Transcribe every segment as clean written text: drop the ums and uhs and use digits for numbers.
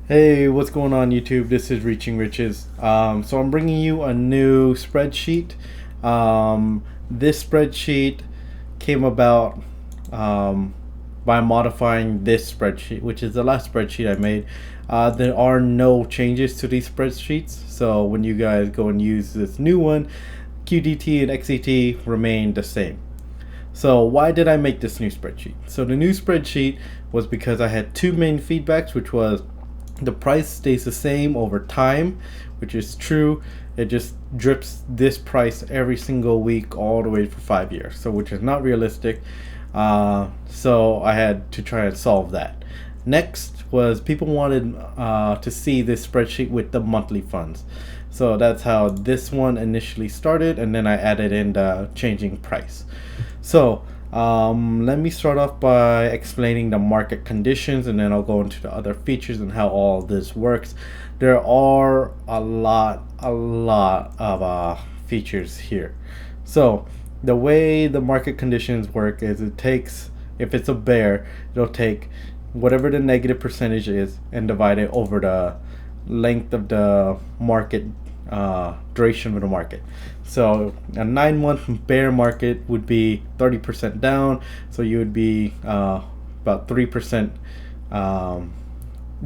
Hey, what's going on YouTube? This is Reaching Riches. So I'm bringing you a new spreadsheet. This spreadsheet came about um, by modifying this spreadsheet, which is the last spreadsheet I made. There are no changes to these spreadsheets, so when you guys go and use this new one, QDT and XET remain the same. So why did I make this new spreadsheet? So the new spreadsheet was because I had two main feedbacks, which was the price stays the same over time, which is true. It just drips this price every single week all the way for 5 years, so which is not realistic. So I had to try and solve that. Next was people wanted to see this spreadsheet with the monthly funds. So that's how this one initially started, and then I added in the changing price. So let me start off by explaining the market conditions, and then I'll go into the other features and how all this works. There are a lot of features here. So the way the market conditions work is it takes, if it's a bear, it'll take whatever the negative percentage is and divide it over the length of the market, duration of the market. So a 9-month bear market would be 30% down, so you would be about 3%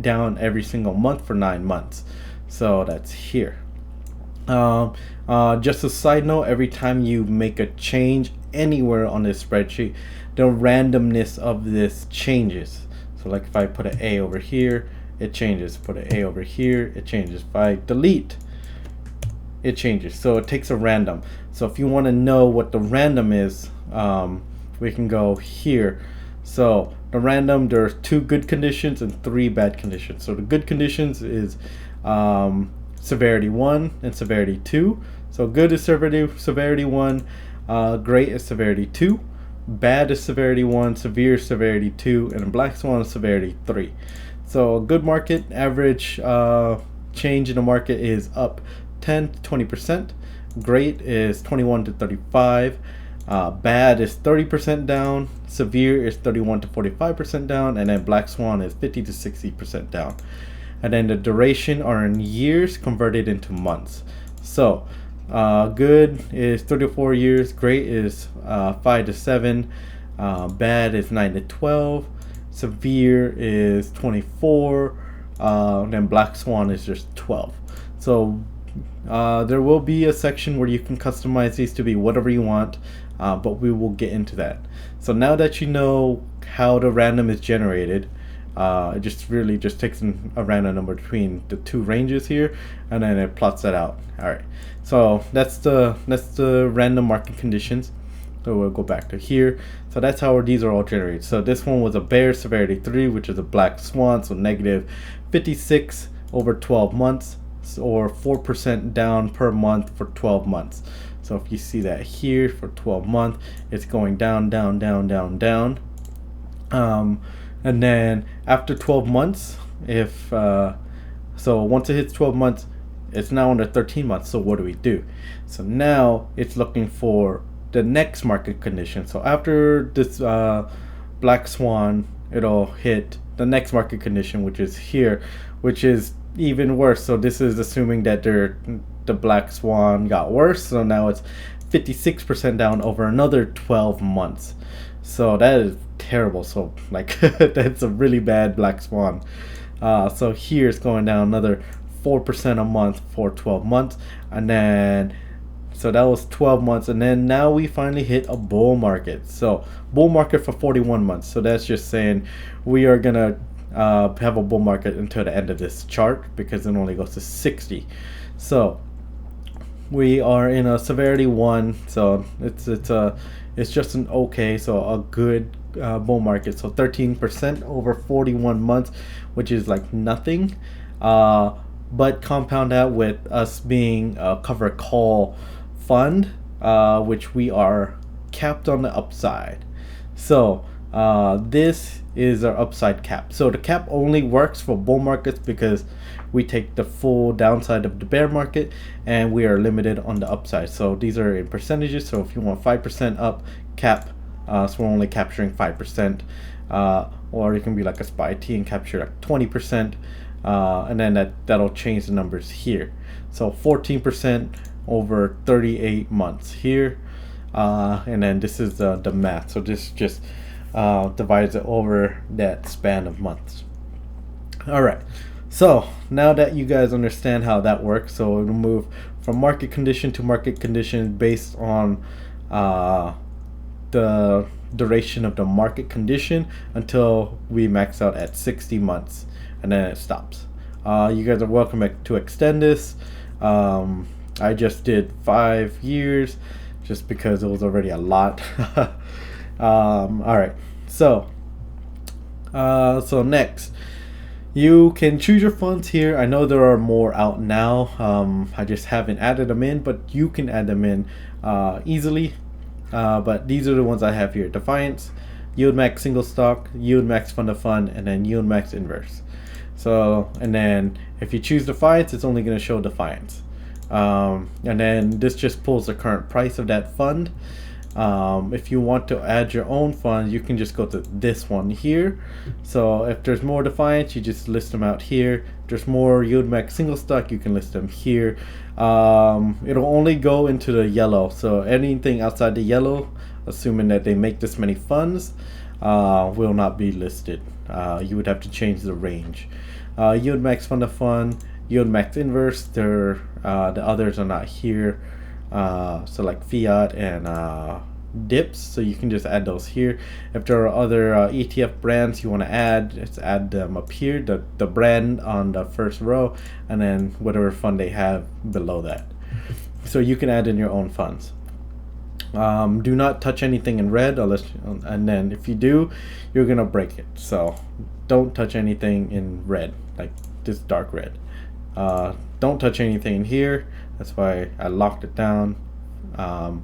down every single month for 9 months. So that's here. Just a side note, every time you make a change anywhere on this spreadsheet, the randomness of this changes. So like if I put an A over here, it changes. Put an A over here, it changes. If I delete, it changes. So it takes a random. So if you want to know what the random is, we can go here. So the random, there's 2 good conditions and 3 bad conditions. So the good conditions is severity 1 and severity 2. So good is severity 1, great is severity 2, bad is severity 1, severe is severity 2, and black swan is severity 3. So a good market average change in the market is up 10 to 20%. Great is 21 to 35. Bad is 30% down. Severe is 31 to 45% down, and then black swan is 50 to 60% down. And then the duration are in years converted into months. So good is 34 years. Great is 5 to 7. Bad is 9 to 12. Severe is 24. Then black swan is just 12. So there will be a section where you can customize these to be whatever you want, but we will get into that. So now that you know how the random is generated, it just really just takes a random number between the 2 ranges here, and then it plots that out. All right, so that's the random market conditions. So we'll go back to here. So that's how these are all generated. So this one was a bear, severity 3, which is a black swan, so negative 56 over 12 months, or 4% down per month for 12 months. So if you see that here for 12 months, it's going down, down, down, down, down. And then after 12 months, if so once it hits 12 months, it's now under 13 months. So what do we do? So now it's looking for the next market condition. So after this black swan, it'll hit the next market condition, which is here, which is even worse. So this is assuming that the black swan got worse. So now it's 56% down over another 12 months. So that is terrible. So like that's a really bad black swan. So here it's going down another 4% a month for 12 months, and then so that was 12 months, and then now we finally hit a bull market. So bull market for 41 months. So that's just saying we are gonna have a bull market until the end of this chart, because it only goes to 60. So we are in a severity 1, so it's just an okay, so a good bull market. So 13% over 41 months, which is like nothing. But compound that with us being a cover call fund, which we are capped on the upside. So this is our upside cap. So the cap only works for bull markets because we take the full downside of the bear market, and we are limited on the upside. So these are in percentages. So if you want 5% up, cap, so we're only capturing 5%, or you can be like a SPY T and capture like 20%. and then that'll change the numbers here. So 14% over 38 months here, and then this is the math. So this just divides it over that span of months. All right. So now that you guys understand how that works, so we'll move from market condition to market condition based on the duration of the market condition until we max out at 60 months, and then it stops. You guys are welcome to extend this. I just did 5 years just because it was already a lot. All right. So next, you can choose your funds here. I know there are more out now. I just haven't added them in, but you can add them in easily. But these are the ones I have here: Defiance, Yield Max Single Stock, Yield Max Fund of Fund, and then Yield Max Inverse. So, and then if you choose Defiance, it's only going to show Defiance. And then this just pulls the current price of that fund. If you want to add your own fund, you can just go to this one here. So if there's more Defiance, you just list them out here. If there's more Yield Max Single Stock, you can list them here. It'll only go into the yellow. So anything outside the yellow, assuming that they make this many funds, will not be listed. You would have to change the range. Yield Max Fund of Fund, Yield Max Inverse, the others are not here. So like Fiat and dips, so you can just add those here. If there are other ETF brands you want to add, just add them up here, the brand on the first row, and then whatever fund they have below that. So you can add in your own funds. Do not touch anything in red and then if you do, you're gonna break it. So don't touch anything in red, like this dark red. Don't touch anything in here. That's why I locked it down. All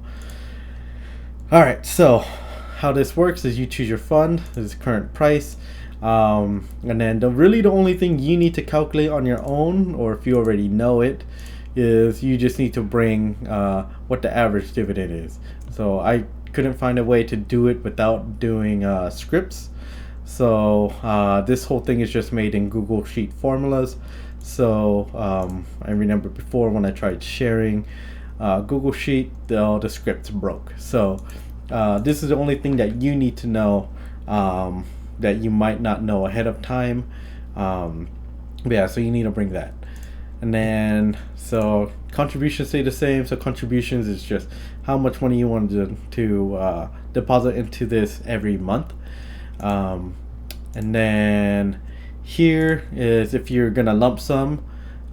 right, so how this works is you choose your fund, this is current price, and then the only thing you need to calculate on your own, or if you already know it, is you just need to bring what the average dividend is. So I couldn't find a way to do it without doing scripts. So this whole thing is just made in Google Sheet formulas. So I remember before when I tried sharing Google Sheet, all the scripts broke. So this is the only thing that you need to know that you might not know ahead of time. Yeah, so you need to bring that. And then so contributions stay the same. So contributions is just how much money you want to deposit into this every month. And then here is if you're gonna lump sum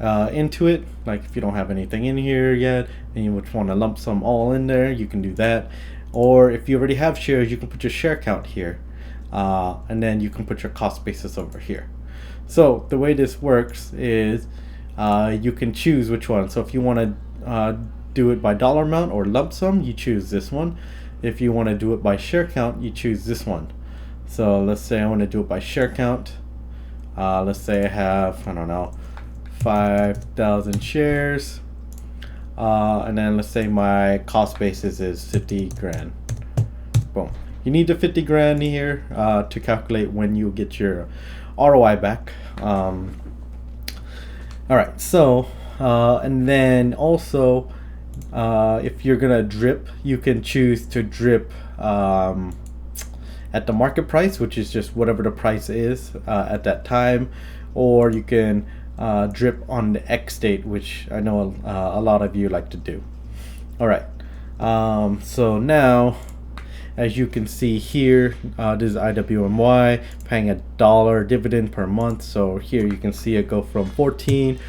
into it, like if you don't have anything in here yet and you would want to lump sum all in there, you can do that. Or if you already have shares, you can put your share count here, and then you can put your cost basis over here. So the way this works is you can choose which one. So if you want to do it by dollar amount or lump sum, you choose this one. If you want to do it by share count, you choose this one. So let's say I want to do it by share count. Let's say I have, I don't know, 5,000 shares, and then let's say my cost basis is 50 grand. Boom. You need the 50 grand here to calculate when you get your ROI back. All right, so and then also if you're gonna drip, you can choose to drip at the market price, which is just whatever the price is at that time, or you can drip on the X date, which I know a lot of you like to do. All right, so now as you can see here, this is IWMY paying $1 dividend per month. So here you can see it go from 14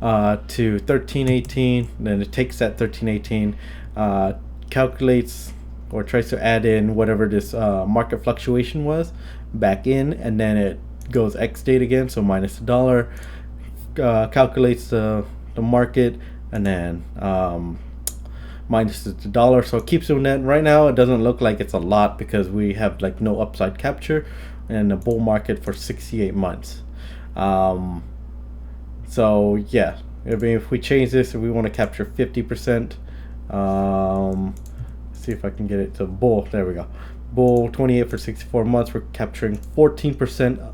to 13.18. Then it takes that 13.18, calculates or tries to add in whatever this market fluctuation was back in, and then it goes X date again, so minus $1, calculates the market, and then minus the dollar. So it keeps doing that. Right now it doesn't look like it's a lot because we have like no upside capture and a bull market for 68 months. So yeah, if we change this, if we want to capture 50%, see if I can get it to bull. There we go. Bull 28 for 64 months. We're capturing 14%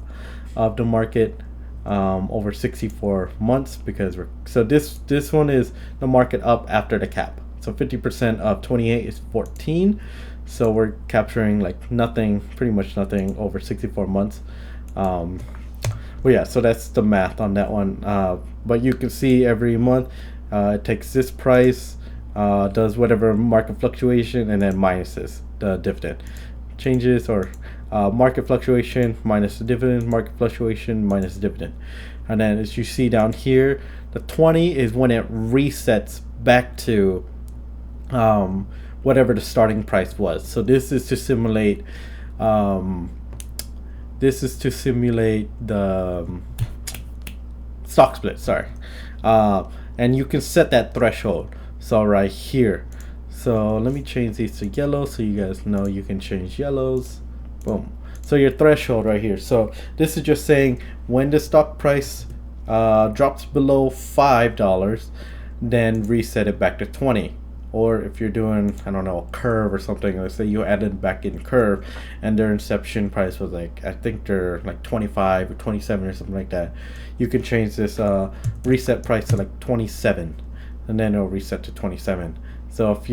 of the market. over 64 months, because this one is the market up after the cap. So 50% of 28 is 14. So we're capturing like nothing, pretty much nothing over 64 months. Well, yeah, so that's the math on that one. But you can see every month it takes this price, does whatever market fluctuation, and then minuses the dividend. Changes or market fluctuation minus the dividend, market fluctuation minus the dividend. And then as you see down here, the 20 is when it resets back to whatever the starting price was. So this is to simulate the stock split, sorry. And you can set that threshold. So right here. So let me change these to yellow so you guys know you can change yellows. Boom. So your threshold right here. So this is just saying when the stock price drops below $5, then reset it back to 20. Or if you're doing, I don't know, a curve or something, let's say you added back in curve and their inception price was like, I think they're like 25 or 27 or something like that. You can change this reset price to like 27, and then it'll reset to 27. So if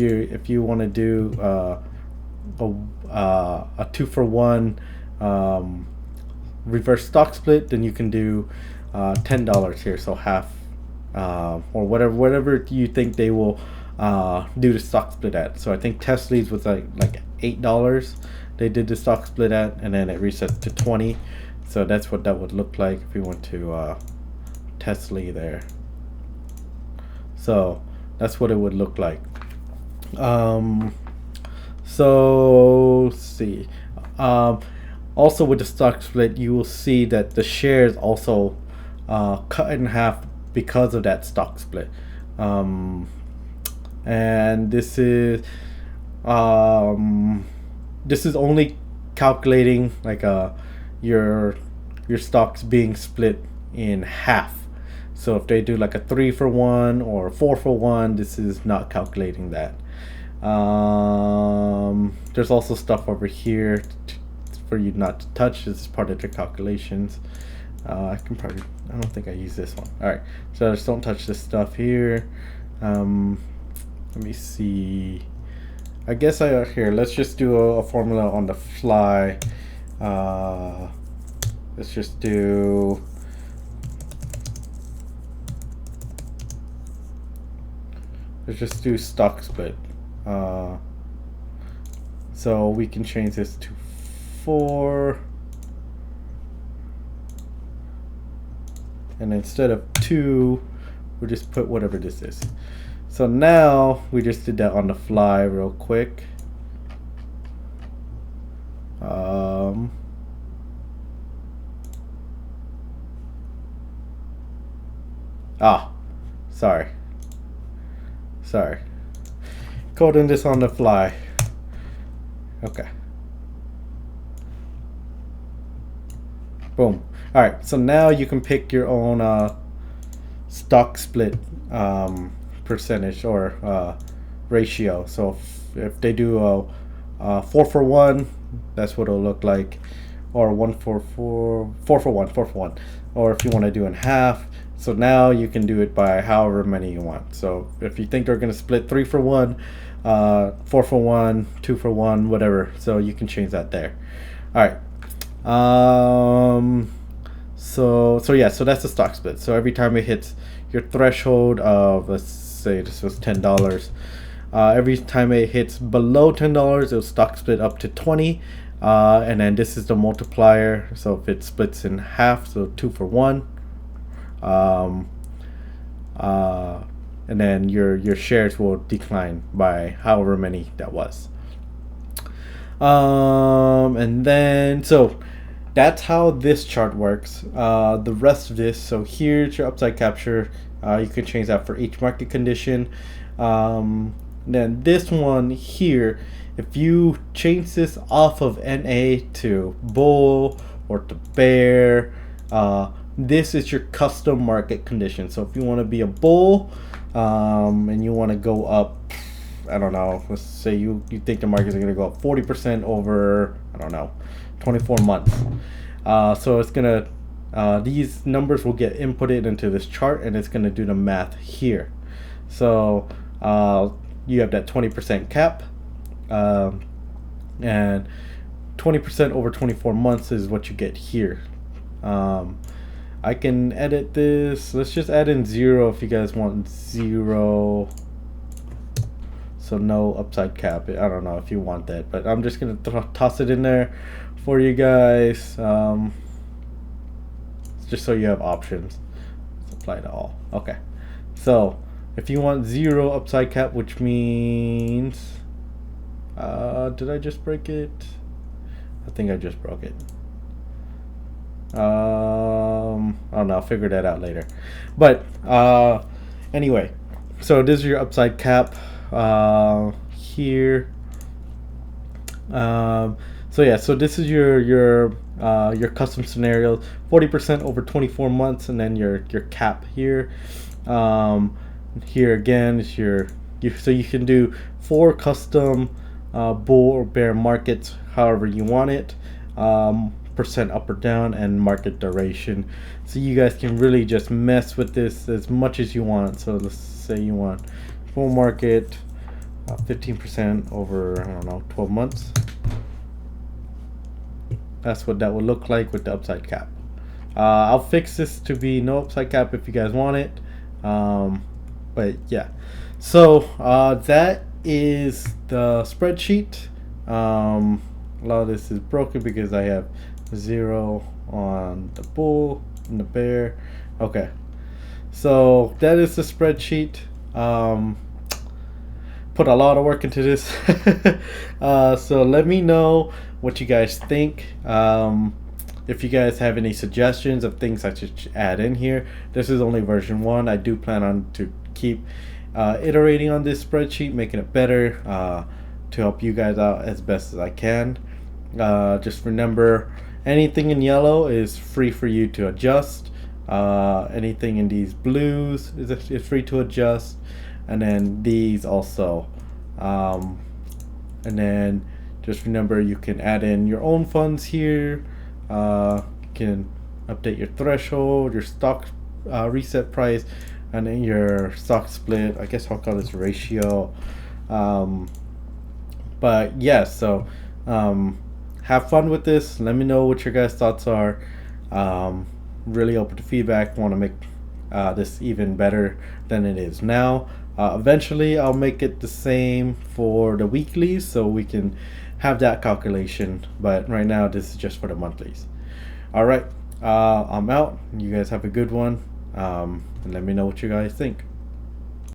you want to do a 2-for-1 reverse stock split, then you can do $10 here, so half, or whatever you think they will do the stock split at. So I think Tesla's was like $8 they did the stock split at, and then it resets to 20. So that's what that would look like if you went to Tesla there. So that's what it would look like. So let's see. Also with the stock split, you will see that the shares also cut in half because of that stock split. And this is only calculating like your stocks being split in half. So if they do like a 3-for-1 or a 4-for-1, this is not calculating that. There's also stuff over here for you not to touch. This is part of the calculations. I don't think I use this one. All right, so just don't touch this stuff here. Let me see. I guess here, let's just do a formula on the fly. Let's just do stock split. So we can change this to 4, and instead of 2, we'll just put whatever this is. So now we just did that on the fly real quick. Sorry. Coding this on the fly. Okay. Boom. All right. So now you can pick your own stock split percentage or ratio. So if they do a 4-for-1, that's what it'll look like, or 4-for-1, or if you want to do in half. So now you can do it by however many you want. So if you think they're going to split 3-for-1, 4-for-1, 2-for-1, whatever, so you can change that there. All right. So that's the stock split. So every time it hits your threshold of, let's say this was $10, every time it hits below $10, it'll stock split up to 20, and then this is the multiplier. So if it splits in half, so 2-for-1, and then your shares will decline by however many that was. And then so that's how this chart works. The rest of this, so here's your upside capture. You can change that for each market condition. Then this one here, if you change this off of NA to bull or to bear, this is your custom market condition. So if you want to be a bull, and you want to go up, I don't know, let's say you think the markets are going to go up 40% over, I don't know, 24 months. So it's going to these numbers will get inputted into this chart, and it's going to do the math here. So you have that 20% cap, and 20% over 24 months is what you get here. I can edit this. Let's just add in 0 if you guys want 0. So no upside cap. I don't know if you want that, but I'm just gonna toss it in there for you guys, just so you have options. Let's apply to all. Okay, so if you want 0 upside cap, which means did I just break it? I think I just broke it. I don't know, I'll figure that out later. But anyway, so this is your upside cap here. So yeah, so this is your custom scenario, 40% over 24 months, and then your cap here. Here again is so you can do 4 custom bull or bear markets however you want it, percent up or down, and market duration. So you guys can really just mess with this as much as you want. So let's say you want full market 15% over, I don't know, 12 months. That's what that would look like with the upside cap. I'll fix this to be no upside cap if you guys want it. But yeah, so that is the spreadsheet. A lot of this is broken because I have 0 on the bull and the bear. Okay, so that is the spreadsheet. Put a lot of work into this. So let me know what you guys think. If you guys have any suggestions of things I should add in here. This is only version 1. I do plan on to keep iterating on this spreadsheet, making it better, to help you guys out as best as I can. Just remember, anything in yellow is free for you to adjust. Anything in these blues is free to adjust, and then these also. And then just remember, you can add in your own funds here. You can update your threshold, your stock reset price, and then your stock split. I guess I'll call this ratio. But yeah, so have fun with this. Let me know what your guys' thoughts are. Really open to feedback. Want to make this even better than it is now. Eventually I'll make it the same for the weeklies, so we can have that calculation, but right now this is just for the monthlies. All right, I'm out. You guys have a good one, and let me know what you guys think.